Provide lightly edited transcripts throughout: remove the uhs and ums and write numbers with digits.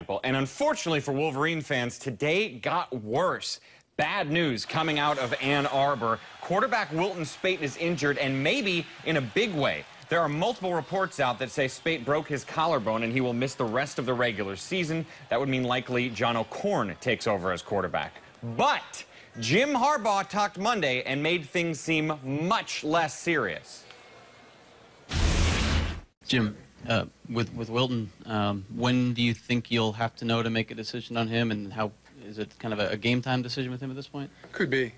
spectacle. And unfortunately for Wolverine fans, today got worse. Bad news coming out of Ann Arbor. Quarterback Wilton Speight is injured, and maybe in a big way. There are multiple reports out that say Speight broke his collarbone and he will miss the rest of the regular season. That would mean likely John O'Korn takes over as quarterback. But Jim Harbaugh talked Monday and made things seem much less serious. Jim, with Wilton, when do you think you'll have to know to make a decision on him, and how is it kind of a game time decision with him at this point? Could be.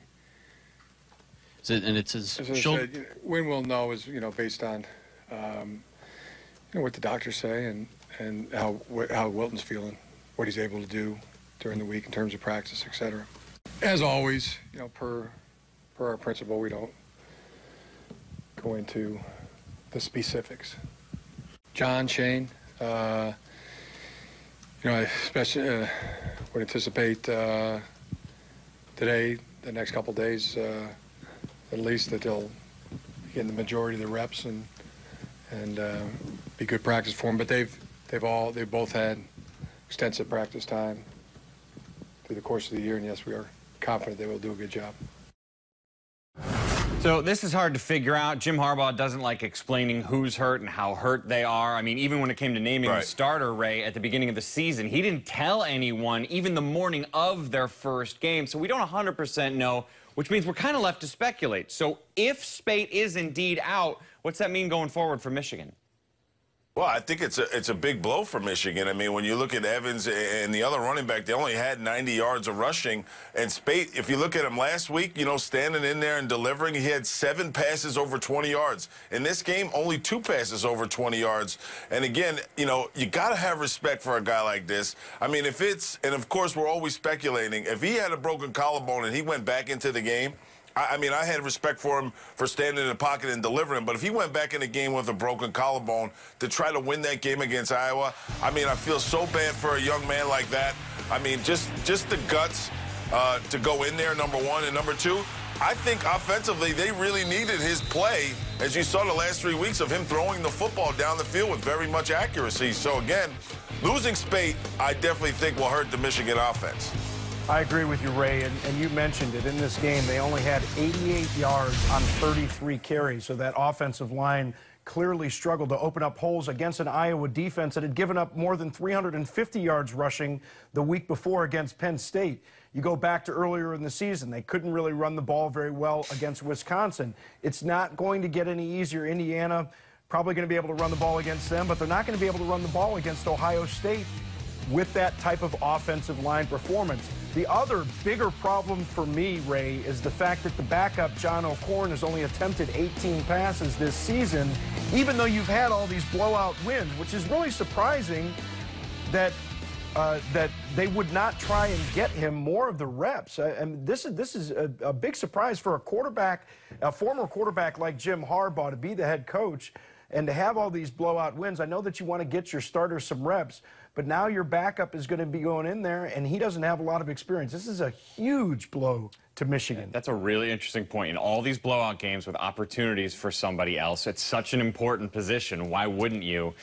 And it's his shoulder. When we'll know is based on what the doctors say and how Wilton's feeling, what he's able to do during the week in terms of practice, etc. As always, per our principle, we don't go into the specifics. John, Shane, I especially would anticipate today, the next couple days, at least that they'll get the majority of the reps and be good practice for them. But they've both had extensive practice time through the course of the year, and yes, we are confident they will do a good job. So this is hard to figure out. Jim Harbaugh doesn't like explaining who's hurt and how hurt they are. I mean, even when it came to naming the starter, Ray, at the beginning of the season, he didn't tell anyone, even the morning of their first game. So we don't 100% know, which means we're kind of left to speculate. So if Speight is indeed out, what's that mean going forward for Michigan? Well, I think it's a big blow for Michigan. I mean, when you look at Evans and the other running back, they only had 90 yards of rushing. And Speight, if you look at him last week, standing in there and delivering, he had 7 passes over 20 yards. In this game, only 2 passes over 20 yards. And again, you got to have respect for a guy like this. I mean, and of course, we're always speculating, if he had a broken collarbone and he went back into the game, I mean, I had respect for him for standing in the pocket and delivering, but if he went back in the game with a broken collarbone to try to win that game against Iowa, I mean, I feel so bad for a young man like that. I mean, just the guts to go in there, number one, and number two, I think offensively they really needed his play, as you saw the last 3 weeks of him throwing the football down the field with very much accuracy. So again, losing Speight, I definitely think will hurt the Michigan offense. I agree with you, Ray, and you mentioned it. In this game, they only had 88 yards on 33 carries, so that offensive line clearly struggled to open up holes against an Iowa defense that had given up more than 350 yards rushing the week before against Penn State. You go back to earlier in the season, they couldn't really run the ball very well against Wisconsin. It's not going to get any easier. Indiana probably going to be able to run the ball against them, but they're not going to be able to run the ball against Ohio State with that type of offensive line performance. The other bigger problem for me, Ray, is the fact that the backup, John O'Korn, has only attempted 18 passes this season, even though you've had all these blowout wins, which is really surprising that that they would not try and get him more of the reps. And this is a big surprise for a quarterback, a former quarterback like Jim Harbaugh, to be the head coach and to have all these blowout wins. I know that you want to get your starters some reps, but now your backup is going to be going in there, and he doesn't have a lot of experience. This is a huge blow to Michigan. That's a really interesting point. In all these blowout games with opportunities for somebody else, it's such an important position. Why wouldn't you?